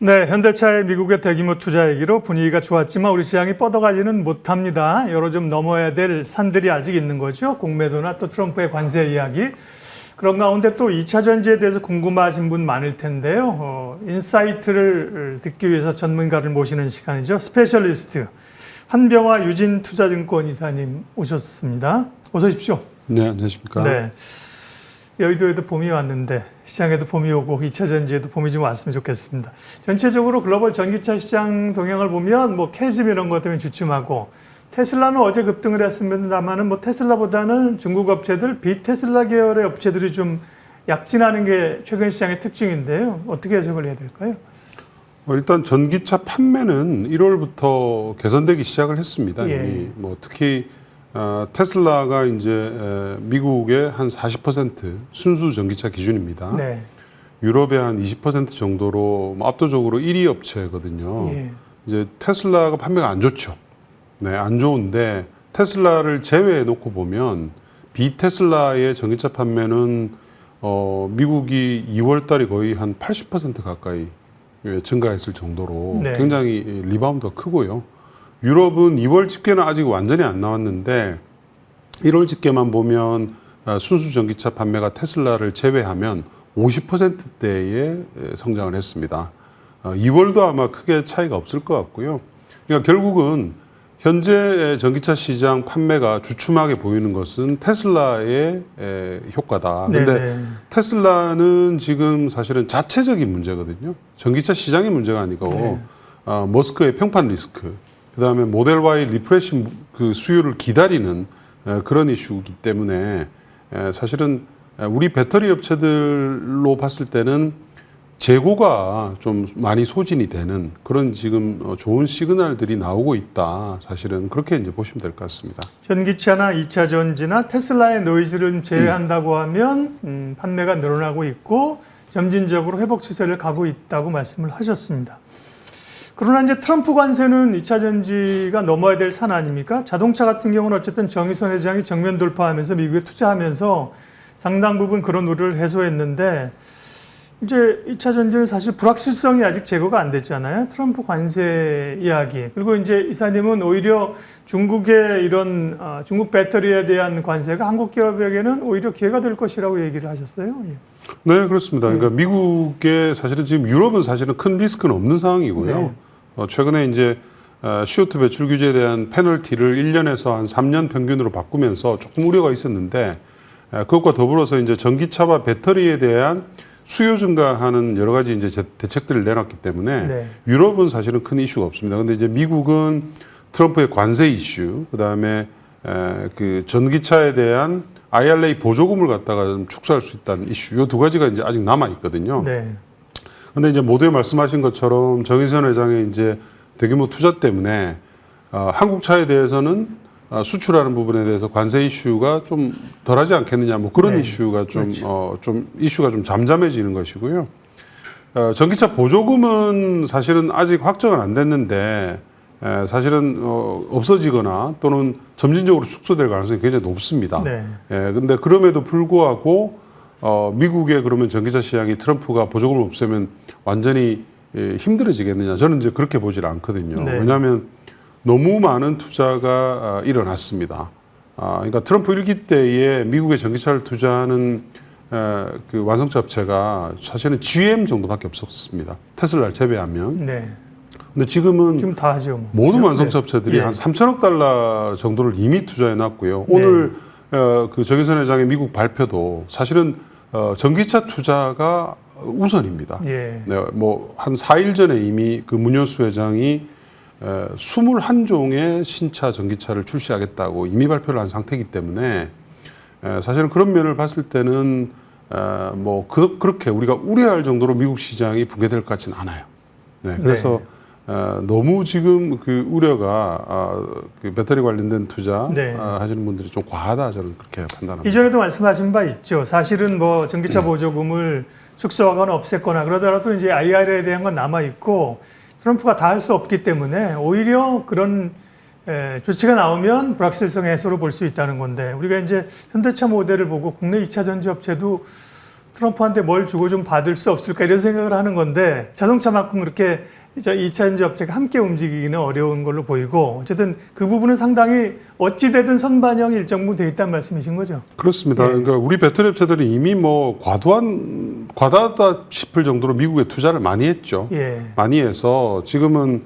네, 현대차의 미국의 대규모 투자 얘기로 분위기가 좋았지만 우리 시장이 뻗어가지는 못합니다. 여러 좀 넘어야 될 산들이 아직 있는 거죠. 공매도나 또 트럼프의 관세 이야기. 그런 가운데 또 2차 전지에 대해서 궁금하신 분 많을 텐데요. 인사이트를 듣기 위해서 전문가를 모시는 시간이죠. 스페셜리스트 한병화 유진투자증권 이사님 오셨습니다. 어서 오십시오. 네, 안녕하십니까. 네. 여의도에도 봄이 왔는데 시장에도 봄이 오고 2차 전지에도 봄이 좀 왔으면 좋겠습니다. 전체적으로 글로벌 전기차 시장 동향을 보면 뭐 캐즘 이런 것 때문에 주춤하고 테슬라는 어제 급등을 했습니다만은 뭐 테슬라보다는 중국 업체들 비테슬라 계열의 업체들이 좀 약진하는 게 최근 시장의 특징인데요. 어떻게 해석을 해야 될까요? 일단 전기차 판매는 1월부터 개선되기 시작을 했습니다. 예. 이미 뭐 특히 테슬라가 이제 미국의 한 40% 순수 전기차 기준입니다. 네. 유럽의 한 20% 정도로 뭐 압도적으로 1위 업체거든요. 예. 이제 테슬라가 판매가 안 좋죠. 네, 안 좋은데 테슬라를 제외해 놓고 보면 비테슬라의 전기차 판매는 미국이 2월 달에 거의 한 80% 가까이 증가했을 정도로 네. 굉장히 리바운드가 크고요. 유럽은 2월 집계는 아직 완전히 안 나왔는데 1월 집계만 보면 순수 전기차 판매가 테슬라를 제외하면 50%대의 성장을 했습니다. 2월도 아마 크게 차이가 없을 것 같고요. 그러니까 결국은 현재 전기차 시장 판매가 주춤하게 보이는 것은 테슬라의 효과다. 그런데 테슬라는 지금 사실은 자체적인 문제거든요. 전기차 시장의 문제가 아니고 머스크의 평판 리스크, 그다음에 모델 Y 리프레시 그 수요를 기다리는 그런 이슈이기 때문에 사실은 우리 배터리 업체들로 봤을 때는 재고가 좀 많이 소진이 되는 그런 지금 좋은 시그널들이 나오고 있다. 사실은 그렇게 이제 보시면 될 것 같습니다. 전기차나 2차 전지나 테슬라의 노이즈를 제외한다고 하면 판매가 늘어나고 있고 점진적으로 회복 추세를 가고 있다고 말씀을 하셨습니다. 그러나 이제 트럼프 관세는 2차 전지가 넘어야 될 산 아닙니까? 자동차 같은 경우는 어쨌든 정의선 회장이 정면 돌파하면서 미국에 투자하면서 상당 부분 그런 우려를 해소했는데 이제 2차 전지는 사실 불확실성이 아직 제거가 안 됐잖아요. 트럼프 관세 이야기. 그리고 이제 이사님은 오히려 중국의 이런 중국 배터리에 대한 관세가 한국 기업에게는 오히려 기회가 될 것이라고 얘기를 하셨어요. 예. 네, 그렇습니다. 그러니까 미국의 사실은 지금 유럽은 사실은 큰 리스크는 없는 상황이고요. 네. 최근에 이제 CO2 배출 규제에 대한 페널티를 1년에서 한 3년 평균으로 바꾸면서 조금 우려가 있었는데 그것과 더불어서 이제 전기차와 배터리에 대한 수요 증가하는 여러 가지 이제 대책들을 내놨기 때문에 유럽은 사실은 큰 이슈가 없습니다. 근데 이제 미국은 트럼프의 관세 이슈, 그다음에 그 전기차에 대한 IRA 보조금을 갖다가 좀 축소할 수 있다는 이슈, 이 두 가지가 이제 아직 남아 있거든요. 근데 이제 모두에 말씀하신 것처럼 정의선 회장의 이제 대규모 투자 때문에 한국 차에 대해서는 수출하는 부분에 대해서 관세 이슈가 좀 덜하지 않겠느냐, 뭐 그런 이슈가 좀, 좀 이슈가 좀 잠잠해지는 것이고요. 전기차 보조금은 사실은 아직 확정은 안 됐는데 사실은 없어지거나 또는 점진적으로 축소될 가능성이 굉장히 높습니다. 근데 그럼에도 불구하고 미국의 그러면 전기차 시장이 트럼프가 보조금을 없애면 완전히 힘들어지겠느냐? 저는 이제 그렇게 보질 않거든요. 왜냐하면 너무 많은 투자가 일어났습니다. 그러니까 트럼프 1기 때에 미국의 전기차를 투자하는 그 완성차 업체가 사실은 GM 정도밖에 없었습니다. 테슬라를 제외하면. 근데 지금 다 하죠. 뭐. 모든 완성차 업체들이 한 3천억 달러 정도를 이미 투자해 놨고요. 오늘 그 정의선 회장의 미국 발표도 사실은 전기차 투자가 우선입니다. 뭐 한 4일 전에 이미 그 문현수 회장이 21종의 신차 전기차를 출시하겠다고 이미 발표를 한 상태이기 때문에 사실은 그런 면을 봤을 때는 뭐 그렇게 우리가 우려할 정도로 미국 시장이 붕괴될 것 같지는 않아요. 그래서 너무 지금 그 우려가 그 배터리 관련된 투자 하시는 분들이 좀 과하다, 저는 그렇게 판단합니다. 이전에도 말씀하신 바 있죠. 사실은 뭐 전기차 보조금을 축소하거나 없앴거나 그러더라도 이제 IRA에 대한 건 남아 있고 트럼프가 다 할 수 없기 때문에 오히려 그런 조치가 나오면 불확실성 해소로 볼 수 있다는 건데 우리가 이제 현대차 모델을 보고 국내 2차 전지 업체도 트럼프한테 뭘 주고 좀 받을 수 없을까 이런 생각을 하는 건데 자동차만큼 그렇게 2차 전지 업체가 함께 움직이기는 어려운 걸로 보이고 어쨌든 그 부분은 상당히 어찌되든 선반영이 일정 부분 돼 있다는 말씀이신 거죠? 그렇습니다. 예. 그러니까 우리 배터리 업체들은 이미 뭐 과다하다 싶을 정도로 미국에 투자를 많이 했죠. 예. 많이 해서 지금은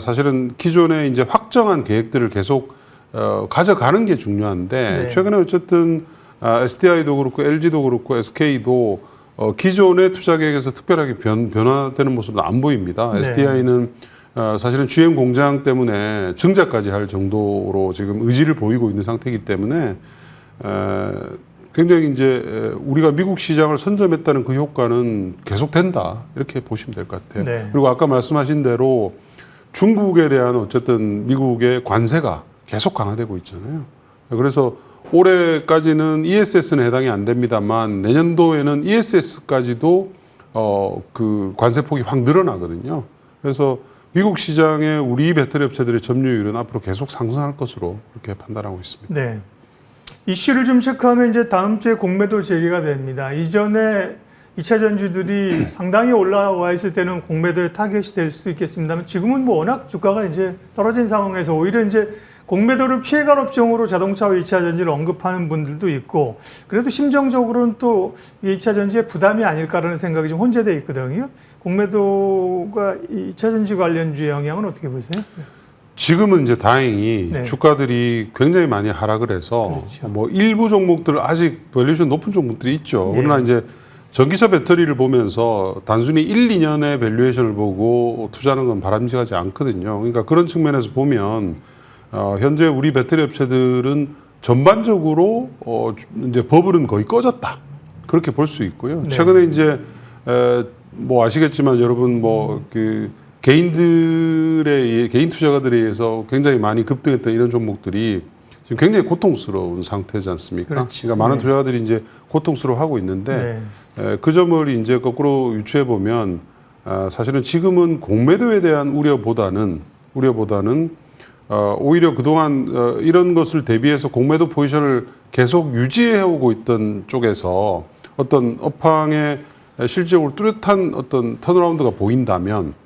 사실은 기존에 이제 확정한 계획들을 계속 가져가는 게 중요한데 네. 최근에 어쨌든 SDI도 그렇고 LG도 그렇고 SK도 기존의 투자 계획에서 특별하게 변화되는 모습은 안 보입니다. 네. SDI는 사실은 GM 공장 때문에 증자까지 할 정도로 지금 의지를 보이고 있는 상태이기 때문에 굉장히 이제 우리가 미국 시장을 선점했다는 그 효과는 계속된다 이렇게 보시면 될 것 같아요. 네. 그리고 아까 말씀하신 대로 중국에 대한 어쨌든 미국의 관세가 계속 강화되고 있잖아요. 그래서 올해까지는 ESS는 해당이 안 됩니다만 내년도에는 ESS까지도 그 관세폭이 확 늘어나거든요. 그래서 미국 시장에 우리 배터리 업체들의 점유율은 앞으로 계속 상승할 것으로 그렇게 판단하고 있습니다. 네. 이슈를 좀 체크하면 이제 다음 주에 공매도 재개가 됩니다. 이전에 2차 전지들이 상당히 올라와 있을 때는 공매도의 타겟이 될 수 있겠습니다만 지금은 뭐 워낙 주가가 이제 떨어진 상황에서 오히려 이제 공매도를 피해갈 업종으로 자동차와 2차 전지를 언급하는 분들도 있고 그래도 심정적으로는 또 2차 전지의 부담이 아닐까라는 생각이 좀 혼재되어 있거든요. 공매도가 2차 전지 관련주의 영향은 어떻게 보세요? 지금은 이제 다행히 네. 주가들이 굉장히 많이 하락을 해서 그렇죠. 뭐 일부 종목들 아직 밸류에이션 높은 종목들이 있죠. 네. 그러나 이제 전기차 배터리를 보면서 단순히 1, 2년의 밸류에이션을 보고 투자하는 건 바람직하지 않거든요. 그러니까 그런 측면에서 보면 현재 우리 배터리 업체들은 전반적으로 이제 버블은 거의 꺼졌다. 그렇게 볼 수 있고요. 네. 최근에 이제 뭐 아시겠지만 여러분 뭐 그 개인 투자가들에 의해서 굉장히 많이 급등했던 이런 종목들이 지금 굉장히 고통스러운 상태지 않습니까? 그렇죠. 그러니까 많은 네. 투자가들이 이제 고통스러워하고 있는데 네. 그 점을 이제 거꾸로 유추해 보면 사실은 지금은 공매도에 대한 우려보다는 오히려 그동안 이런 것을 대비해서 공매도 포지션을 계속 유지해오고 있던 쪽에서 어떤 업황에 실질적으로 뚜렷한 어떤 턴어라운드가 보인다면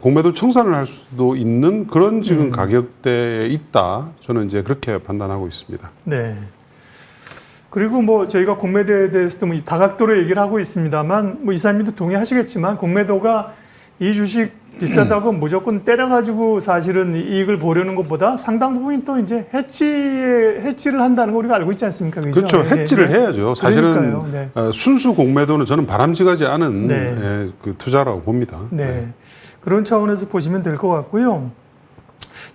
공매도 청산을 할 수도 있는 그런 지금 가격대에 있다. 저는 이제 그렇게 판단하고 있습니다. 네. 그리고 뭐 저희가 공매도에 대해서도 뭐 다각도로 얘기를 하고 있습니다만 뭐 이사님도 동의하시겠지만 공매도가 이 주식 비싸다고 무조건 때려가지고 사실은 이익을 보려는 것보다 상당 부분이 또 이제 해치를 한다는 거 우리가 알고 있지 않습니까? 그렇죠. 해지를 네. 해야죠. 사실은 그러니까요. 네. 순수 공매도는 저는 바람직하지 않은 네. 그 투자라고 봅니다. 네. 그런 차원에서 보시면 될 것 같고요.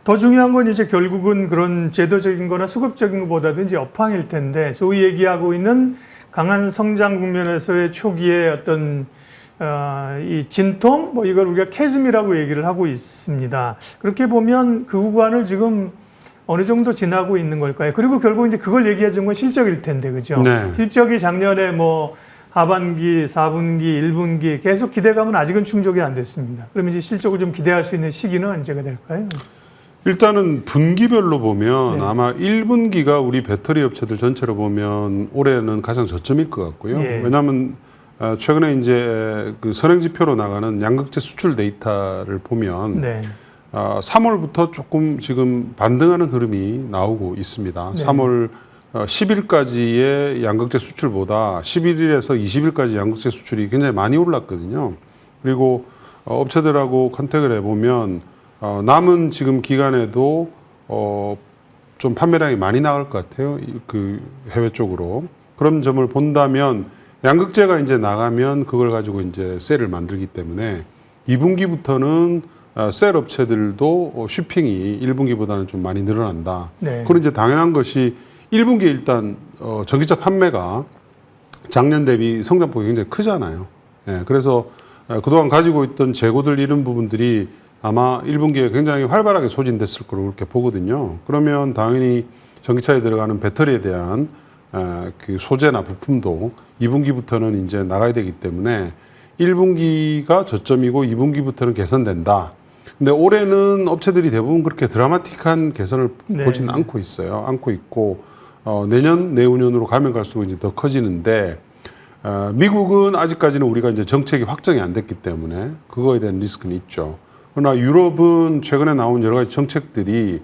더 중요한 건 이제 결국은 그런 제도적인 거나 수급적인 것보다도 이제 업황일 텐데 소위 얘기하고 있는 강한 성장 국면에서의 초기의 어떤 이 진통 뭐 이걸 우리가 캐즘이라고 얘기를 하고 있습니다. 그렇게 보면 그 구간을 지금 어느 정도 지나고 있는 걸까요? 그리고 결국 이제 그걸 얘기해 준 건 실적일 텐데 그죠? 네. 실적이 작년에 뭐 하반기, 4분기, 1분기 계속 기대감은 아직은 충족이 안 됐습니다. 그러면 이제 실적을 좀 기대할 수 있는 시기는 언제가 될까요? 일단은 분기별로 보면 네. 아마 1분기가 우리 배터리 업체들 전체로 보면 올해는 가장 저점일 것 같고요. 예. 왜냐하면 최근에 이제 그 선행지표로 나가는 양극재 수출 데이터를 보면 네. 3월부터 조금 지금 반등하는 흐름이 나오고 있습니다. 네. 3월 10일까지의 양극재 수출보다 11일에서 20일까지 양극재 수출이 굉장히 많이 올랐거든요. 그리고 업체들하고 컨택을 해보면 남은 지금 기간에도 좀 판매량이 많이 나갈 것 같아요. 그 해외 쪽으로. 그런 점을 본다면 양극재가 이제 나가면 그걸 가지고 이제 셀을 만들기 때문에 2분기부터는 셀 업체들도 쇼핑이 1분기보다는 좀 많이 늘어난다. 네. 그건 이제 당연한 것이 1분기 일단 전기차 판매가 작년 대비 성장폭이 굉장히 크잖아요. 예, 그래서 그동안 가지고 있던 재고들 이런 부분들이 아마 1분기에 굉장히 활발하게 소진됐을 거로 그렇게 보거든요. 그러면 당연히 전기차에 들어가는 배터리에 대한 그 소재나 부품도 2분기부터는 이제 나가야 되기 때문에 1분기가 저점이고 2분기부터는 개선된다. 근데 올해는 업체들이 대부분 그렇게 드라마틱한 개선을 네. 보지는 않고 있어요. 않고 있고 내년, 내후년으로 가면 갈수록 이제 더 커지는데 미국은 아직까지는 우리가 이제 정책이 확정이 안 됐기 때문에 그거에 대한 리스크는 있죠. 그러나 유럽은 최근에 나온 여러 가지 정책들이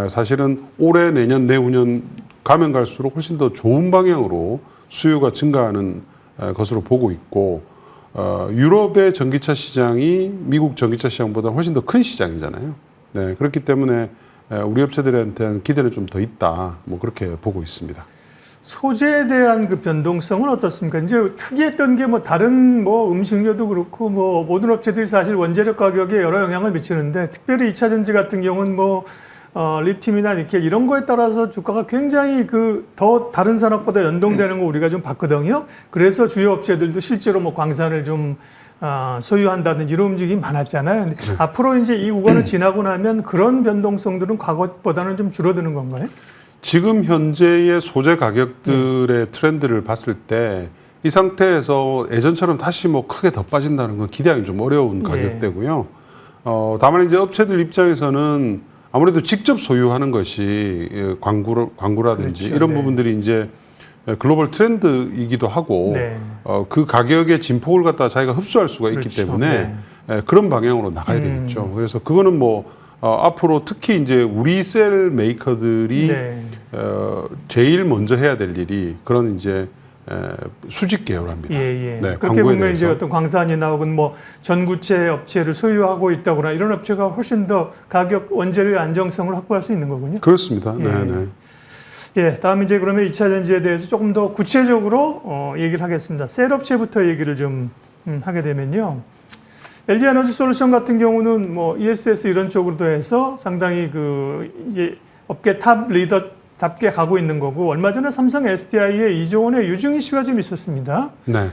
사실은 올해, 내년, 내후년 가면 갈수록 훨씬 더 좋은 방향으로 수요가 증가하는 것으로 보고 있고, 유럽의 전기차 시장이 미국 전기차 시장보다 훨씬 더 큰 시장이잖아요. 네, 그렇기 때문에 우리 업체들한테는 기대는 좀 더 있다, 뭐 그렇게 보고 있습니다. 소재에 대한 그 변동성은 어떻습니까? 이제 특이했던 게 뭐 다른 뭐 음식료도 그렇고 뭐 모든 업체들이 사실 원재료 가격에 여러 영향을 미치는데, 특별히 2차 전지 같은 경우는 뭐 리튬이나 니켈 이런 거에 따라서 주가가 굉장히 그 더 다른 산업보다 연동되는 거 우리가 좀 봤거든요. 그래서 주요 업체들도 실제로 뭐 광산을 좀 소유한다든지 이런 움직임이 많았잖아요. 근데 앞으로 이제 이 구간을 지나고 나면 그런 변동성들은 과거보다는 좀 줄어드는 건가요? 지금 현재의 소재 가격들의 트렌드를 봤을 때 이 상태에서 예전처럼 다시 뭐 크게 더 빠진다는 건 기대하기 좀 어려운 가격대고요. 다만 이제 업체들 입장에서는 아무래도 직접 소유하는 것이 광구라든지 그렇죠. 이런 부분들이 이제 글로벌 트렌드이기도 하고, 네. 그 가격의 진폭을 갖다 자기가 흡수할 수가 있기 그렇죠. 때문에 그런 방향으로 나가야 되겠죠. 그래서 그거는 뭐 앞으로 특히 이제 우리 셀 메이커들이 제일 먼저 해야 될 일이 그런 이제 수직 계열화입니다. 예. 네, 그렇게 광고에 보면 대해서. 이제 어떤 광산이나 혹은 뭐 전구체 업체를 소유하고 있다거나 이런 업체가 훨씬 더 가격 원재료의 안정성을 확보할 수 있는 거군요. 그렇습니다. 예. 네. 예, 다음 이제 그러면 2차 전지에 대해서 조금 더 구체적으로 얘기를 하겠습니다. 셀 업체부터 얘기를 좀 하게 되면요. LG 에너지 솔루션 같은 경우는 뭐 ESS 이런 쪽으로도 해서 상당히 그 이제 업계 탑 리더답게 가고 있는 거고, 얼마 전에 삼성 SDI에 2조 원의 유증 이슈가 좀 있었습니다. 네.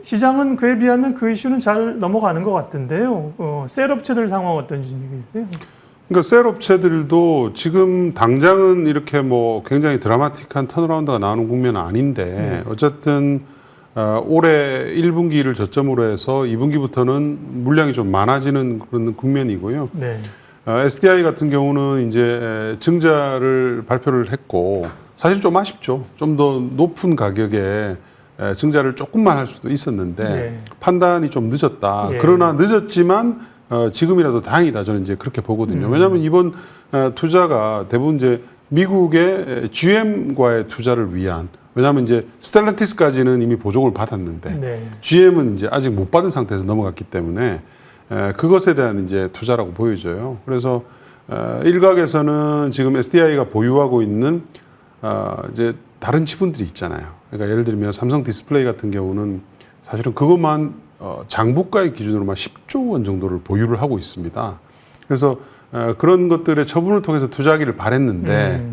시장은 그에 비하면 그 이슈는 잘 넘어가는 것 같은데요. 셀 업체들 상황 어떤지 얘기해주세요. 그러니까 셀 업체들도 지금 당장은 이렇게 뭐 굉장히 드라마틱한 턴어라운드가 나오는 국면은 아닌데, 어쨌든 올해 1분기를 저점으로 해서 2분기부터는 물량이 좀 많아지는 그런 국면이고요. 네. SDI 같은 경우는 이제 증자를 발표를 했고, 사실 좀 아쉽죠. 좀 더 높은 가격에 증자를 조금만 할 수도 있었는데 판단이 좀 늦었다. 그러나 늦었지만 지금이라도 다행이다. 저는 이제 그렇게 보거든요. 왜냐하면 이번 투자가 대부분 이제 미국의 GM과의 투자를 위한, 왜냐하면 이제 스텔란티스까지는 이미 보조금을 받았는데 GM은 이제 아직 못 받은 상태에서 넘어갔기 때문에 그것에 대한 이제 투자라고 보여져요. 그래서 일각에서는 지금 SDI가 보유하고 있는 이제 다른 지분들이 있잖아요. 그러니까 예를 들면 삼성 디스플레이 같은 경우는 사실은 그것만 장부가의 기준으로만 10조 원 정도를 보유를 하고 있습니다. 그래서 그런 것들의 처분을 통해서 투자하기를 바랬는데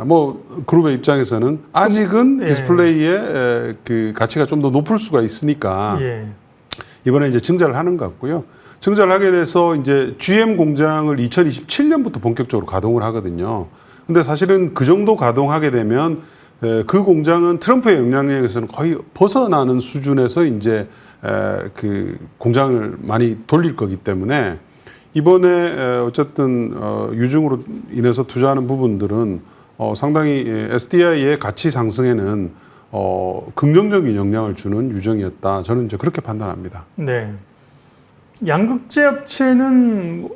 뭐 그룹의 입장에서는 아직은 디스플레이의 그 가치가 좀 더 높을 수가 있으니까 이번에 이제 증자를 하는 것 같고요. 증자를 하게 돼서 이제 GM 공장을 2027년부터 본격적으로 가동을 하거든요. 근데 사실은 그 정도 가동하게 되면 그 공장은 트럼프의 영향력에서는 거의 벗어나는 수준에서 이제 그 공장을 많이 돌릴 거기 때문에 이번에 어쨌든 유증으로 인해서 투자하는 부분들은 상당히 SDI의 가치 상승에는 긍정적인 영향을 주는 유정이었다. 저는 이제 그렇게 판단합니다. 네. 양극재 업체는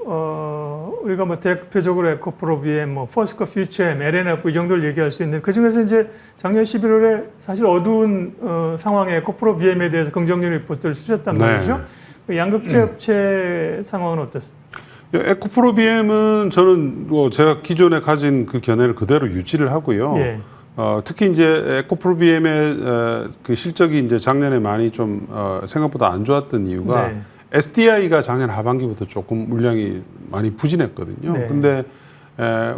우리가 뭐 대표적으로 에코프로비엠, 뭐 포스코 퓨처엠, LNF 이 정도를 얘기할 수 있는, 그 중에서 이제 작년 11월에 사실 어두운 상황에 에코프로비엠에 대해서 긍정적 리포트를 쓰셨단 말이죠. 양극재 업체 상황은 어떻습니까? 에코프로비엠은 저는 제가 기존에 가진 그 견해를 그대로 유지를 하고요. 특히 이제 에코프로비엠의 그 실적이 이제 작년에 많이 좀 생각보다 안 좋았던 이유가 SDI가 작년 하반기부터 조금 물량이 많이 부진했거든요. 근데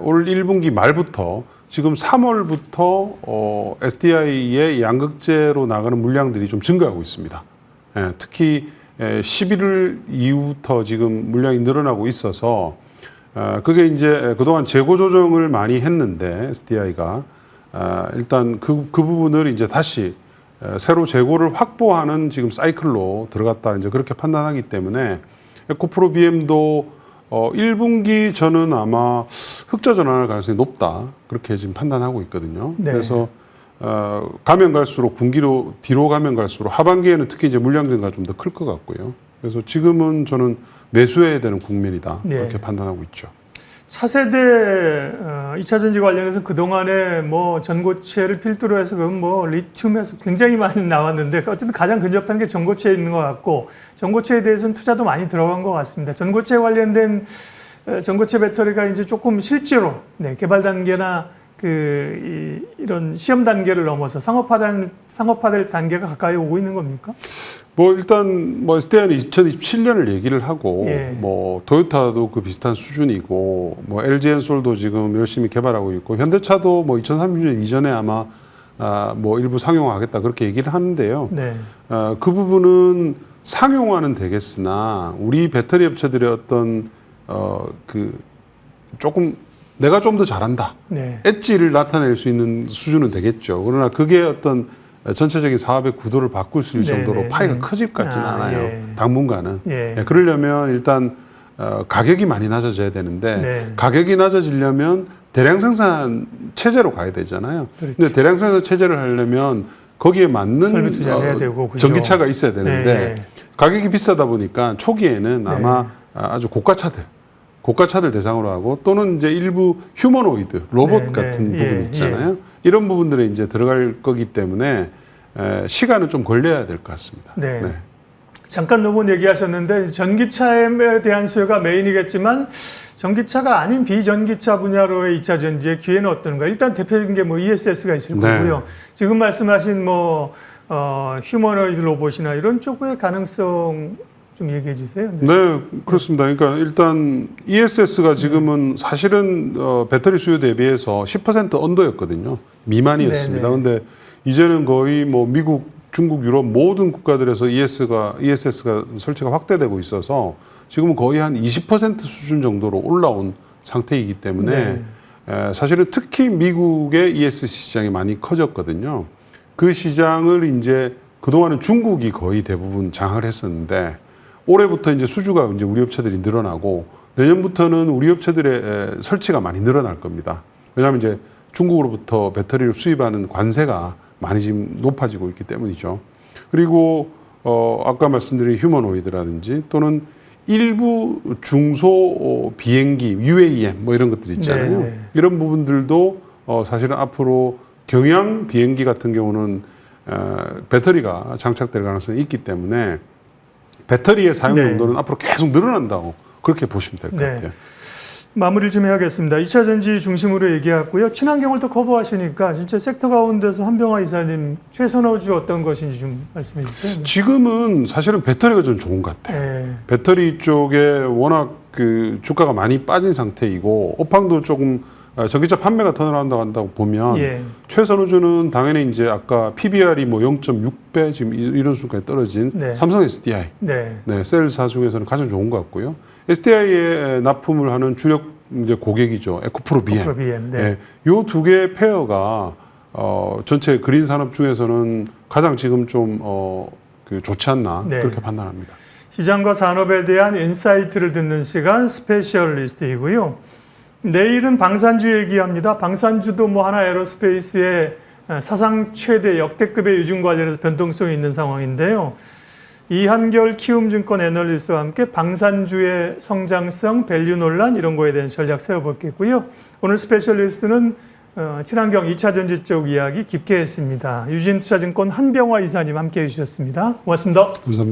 올 1분기 말부터 지금 3월부터 SDI의 양극재로 나가는 물량들이 좀 증가하고 있습니다. 특히 11월 이후부터 지금 물량이 늘어나고 있어서 그게 이제 그동안 재고 조정을 많이 했는데 SDI가 일단 그 부분을 이제 다시 새로 재고를 확보하는 지금 사이클로 들어갔다, 이제 그렇게 판단하기 때문에 에코프로비엠도 1분기 저는 아마 흑자 전환할 가능성이 높다, 그렇게 지금 판단하고 있거든요. 그래서 가면 갈수록 분기로 뒤로 가면 갈수록 하반기에는 특히 이제 물량 증가가 좀 더 클 것 같고요. 그래서 지금은 저는 매수해야 되는 국면이다. 네. 그렇게 판단하고 있죠. 차세대 2차 전지 관련해서 그동안에 뭐 전고체를 필두로 해서 그건 뭐 리튬에서 굉장히 많이 나왔는데 어쨌든 가장 근접한 게 전고체에 있는 것 같고 전고체에 대해서는 투자도 많이 들어간 것 같습니다. 전고체 관련된 전고체 배터리가 이제 조금 실제로 개발 단계나 이런 시험 단계를 넘어서 상업화될 단계가 가까이 오고 있는 겁니까? 뭐 일단 뭐 SDI는 2027년을 얘기를 하고 예. 뭐 토요타도 그 비슷한 수준이고 뭐 LG엔솔도 지금 열심히 개발하고 있고 현대차도 뭐 2030년 이전에 아마 뭐 일부 상용화하겠다 그렇게 얘기를 하는데요. 네. 그 부분은 상용화는 되겠으나 우리 배터리 업체들의 어떤 그 조금 내가 좀 더 잘한다. 네. 엣지를 나타낼 수 있는 수준은 되겠죠. 그러나 그게 어떤 전체적인 사업의 구도를 바꿀 수 있을 정도로 파이가 커질 것 같지는 않아요. 예. 당분간은. 예. 그러려면 일단 가격이 많이 낮아져야 되는데 네. 가격이 낮아지려면 대량 생산 체제로 가야 되잖아요. 그렇죠. 근데 대량 생산 체제를 하려면 거기에 맞는 설비 투자해야 되고, 그죠? 전기차가 있어야 되는데 네. 가격이 비싸다 보니까 초기에는 아마 아주 고가차들 대상으로 하고 또는 이제 일부 휴머노이드 로봇 네, 같은 네. 부분 예, 있잖아요. 이런 부분들에 이제 들어갈 거기 때문에 시간은 좀 걸려야 될 것 같습니다. 네. 잠깐 로봇 얘기하셨는데 전기차에 대한 수요가 메인이겠지만 전기차가 아닌 비전기차 분야로의 2차 전지의 기회는 어떤가? 일단 대표적인 게 뭐 ESS가 있을 네. 거고요. 지금 말씀하신 뭐 휴머노이드 로봇이나 이런 쪽의 가능성 좀 얘기해 주세요. 네, 그렇습니다. 그러니까 일단 ESS가 지금은 사실은 배터리 수요 대비해서 10% 언더였거든요. 미만이었습니다. 네, 네. 근데 이제는 거의 뭐 미국, 중국, 유럽 모든 국가들에서 ESS가 설치가 확대되고 있어서 지금은 거의 한 20% 수준 정도로 올라온 상태이기 때문에 사실은 특히 미국의 ESS 시장이 많이 커졌거든요. 그 시장을 이제 그동안은 중국이 거의 대부분 장악을 했었는데 올해부터 이제 수주가 이제 우리 업체들이 늘어나고 내년부터는 우리 업체들의 설치가 많이 늘어날 겁니다. 왜냐하면 이제 중국으로부터 배터리를 수입하는 관세가 많이 지금 높아지고 있기 때문이죠. 그리고 아까 말씀드린 휴머노이드라든지 또는 일부 중소 비행기 UAM 뭐 이런 것들 있잖아요. 네. 이런 부분들도 사실은 앞으로 경양 비행기 같은 경우는 배터리가 장착될 가능성이 있기 때문에 배터리의 사용 네. 용도는 앞으로 계속 늘어난다고 그렇게 보시면 될 것 네. 같아요. 마무리를 좀 해야겠습니다. 2차 전지 중심으로 얘기했고요. 친환경을 또 커버하시니까 진짜 섹터 가운데서 한병화 이사님 최선호주 어떤 것인지 좀 말씀해 주세요. 지금은 사실은 배터리가 좀 좋은 것 같아요. 네. 배터리 쪽에 워낙 그 주가가 많이 빠진 상태이고 업황도 조금 전기차 판매가 턴어라운드 한다고 보면 예. 최선호주는 당연히 이제 아까 PBR이 뭐 0.6배 지금 이런 수준까지 떨어진 네. 삼성 SDI 네. 셀사 중에서는 가장 좋은 것 같고요. SDI에 납품을 하는 주력 이제 고객이죠. 에코프로 BM. 에코프로 BM, 네. 네. 요 두 개의 페어가 전체 그린 산업 중에서는 가장 지금 좀 그 좋지 않나 네. 그렇게 판단합니다. 시장과 산업에 대한 인사이트를 듣는 시간 스페셜리스트이고요. 내일은 방산주 얘기합니다. 방산주도 뭐 하나 에어로스페이스의 사상 최대 역대급의 유증 관련해서 변동성이 있는 상황인데요. 이한결 키움증권 애널리스트와 함께 방산주의 성장성, 밸류 논란 이런 거에 대한 전략 세워보겠고요. 오늘 스페셜리스트는 친환경 2차 전지 쪽 이야기 깊게 했습니다. 유진투자증권 한병화 이사님 함께해 주셨습니다. 고맙습니다. 감사합니다.